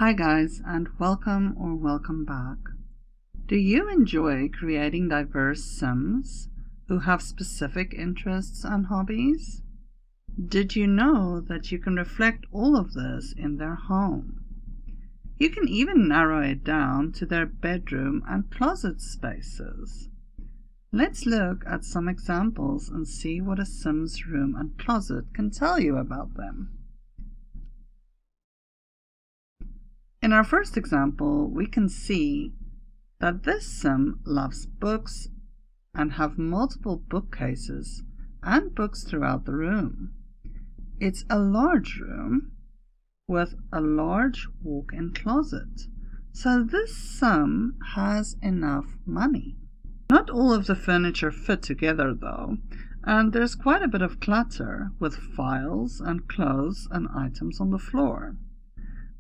Hi guys, and welcome back. Do you enjoy creating diverse Sims who have specific interests and hobbies? Did you know that you can reflect all of this in their home? You can even narrow it down to their bedroom and closet spaces. Let's look at some examples and see what a Sim's room and closet can tell you about them. In our first example, we can see that this Sim loves books and have multiple bookcases and books throughout the room. It's a large room with a large walk-in closet, so this Sim has enough money. Not all of the furniture fit together though, and there's quite a bit of clutter with files and clothes and items on the floor.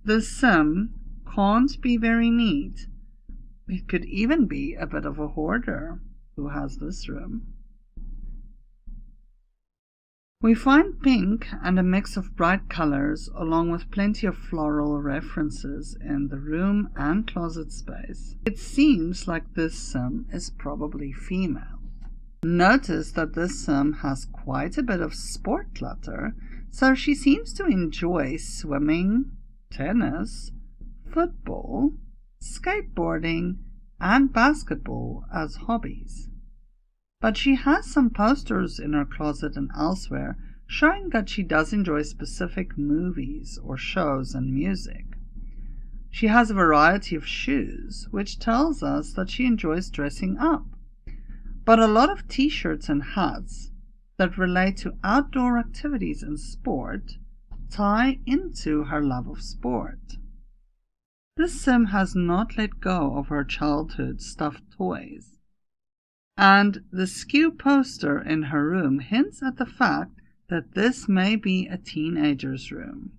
The Sim can't be very neat. It could even be a bit of a hoarder who has this room. We find pink and a mix of bright colors along with plenty of floral references in the room and closet space. It seems like this Sim is probably female. Notice that this Sim has quite a bit of sport clutter, so she seems to enjoy swimming, tennis, football, skateboarding, and basketball as hobbies. But she has some posters in her closet and elsewhere showing that she does enjoy specific movies or shows and music. She has a variety of shoes, which tells us that she enjoys dressing up. But a lot of t-shirts and hats that relate to outdoor activities and sport tie into her love of sport. This Sim has not let go of her childhood stuffed toys, and the skew poster in her room hints at the fact that this may be a teenager's room.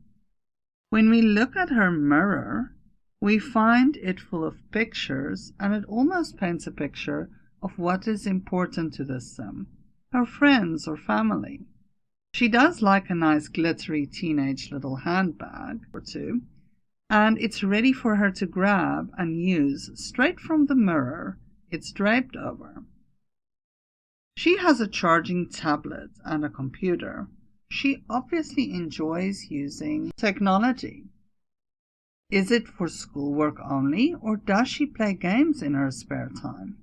When we look at her mirror, we find it full of pictures, and it almost paints a picture of what is important to this Sim, her friends or family. She does like a nice glittery teenage little handbag or two, and it's ready for her to grab and use straight from the mirror it's draped over. She has a charging tablet and a computer. She obviously enjoys using technology. Is it for schoolwork only, or does she play games in her spare time?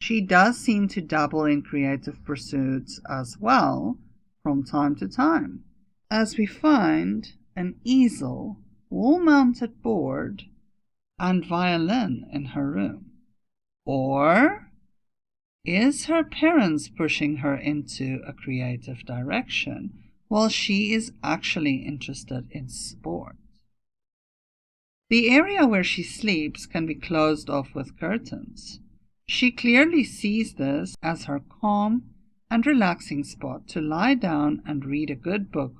She does seem to dabble in creative pursuits as well from time to time, as we find an easel, wall-mounted board, and violin in her room. Or is her parents pushing her into a creative direction while she is actually interested in sport? The area where she sleeps can be closed off with curtains. She clearly sees this as her calm and relaxing spot to lie down and read a good book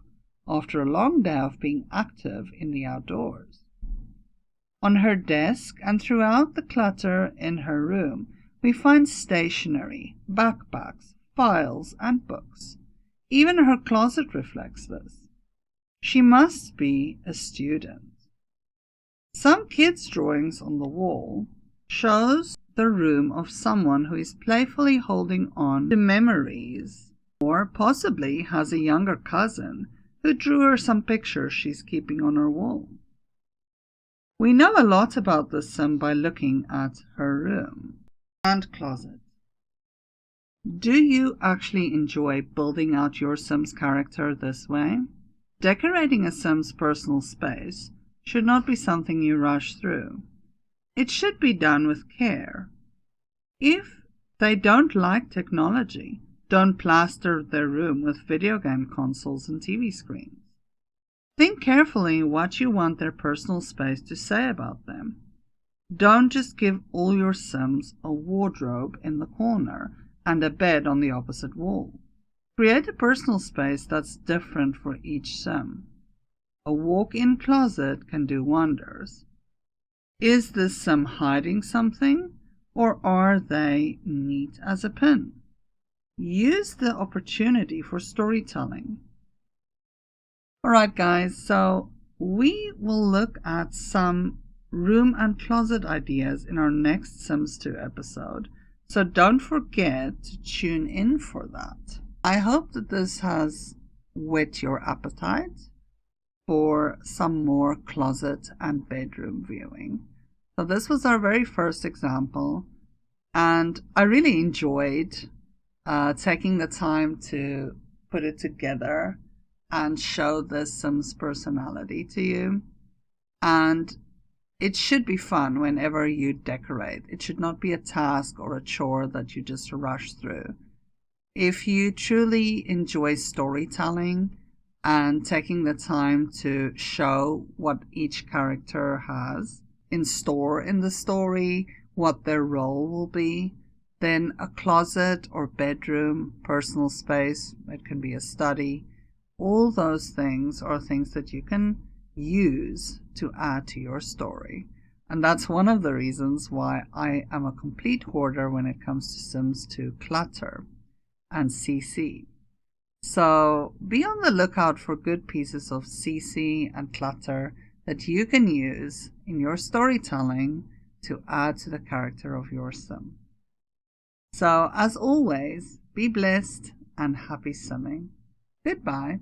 after a long day of being active in the outdoors. On her desk and throughout the clutter in her room, we find stationery, backpacks, files, and books. Even her closet reflects this. She must be a student. Some kids' drawings on the wall shows the room of someone who is playfully holding on to memories, or possibly has a younger cousin who drew her some pictures she's keeping on her wall. We know a lot about this Sim by looking at her room and closet. Do you actually enjoy building out your Sim's character this way? Decorating a Sim's personal space should not be something you rush through. It should be done with care. If they don't like technology, don't plaster their room with video game consoles and TV screens. Think carefully what you want their personal space to say about them. Don't just give all your Sims a wardrobe in the corner and a bed on the opposite wall. Create a personal space that's different for each Sim. A walk-in closet can do wonders. Is this Sim hiding something, or are they neat as a pin? Use the opportunity for storytelling. Alright guys, so We will look at some room and closet ideas in our next Sims 2 episode, so don't forget to tune in for that. I hope that this has whet your appetite for some more closet and bedroom viewing. So this was our very first example, and I really enjoyed taking the time to put it together and show the Sims personality to you. And it should be fun whenever you decorate. It should not be a task or a chore that you just rush through. If you truly enjoy storytelling and taking the time to show what each character has in store in the story, what their role will be, then a closet or bedroom, personal space, it can be a study, all those things are things that you can use to add to your story. And that's one of the reasons why I am a complete hoarder when it comes to Sims 2 clutter and CC. So be on the lookout for good pieces of CC and clutter that you can use in your storytelling to add to the character of your Sim. So as always, be blessed and happy simming. Goodbye.